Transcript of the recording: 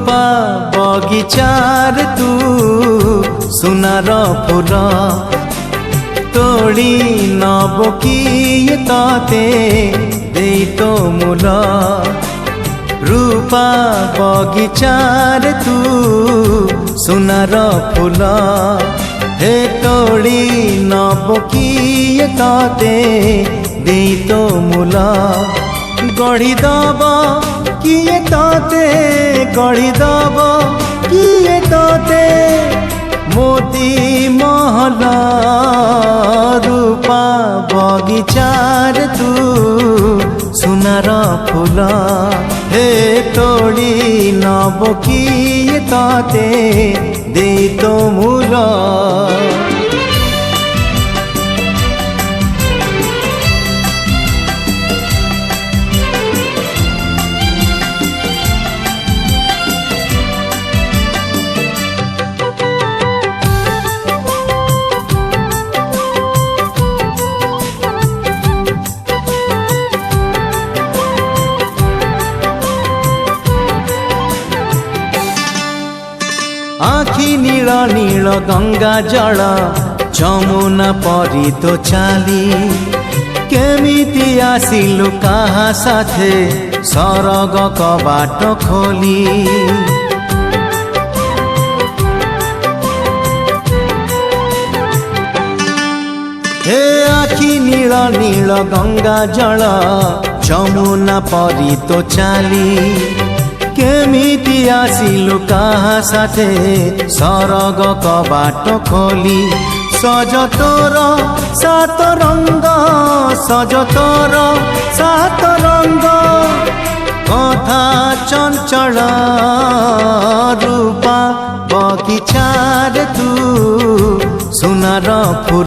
रूपा बगिचार तू सुनार फूल तोड़ी नब किए तते देई तो मूल रूपा बगिचार तू सुनार फूल हे तोड़ी नब किए तते देई तो मूल गढ़ी दब किए तते गढ़ी दब किए तते मोती महल रूपा बगिचार तू सुनार फूल हे तोड़ी नब किए तते देई तो मूल आखि नील नील गंगा जल जमुना परी तो चाली केमिति आसिलु काहा साथे सरग कबाट खोली हे आखि नील नील गंगा जल जमुना परी तो चाली केमिति आसिलु काहा साथे सरग कबाट खोली सज तोर सात रंग सज तोर सात रंग कथा चंचल रूपा बगिचार तू सुनार फूल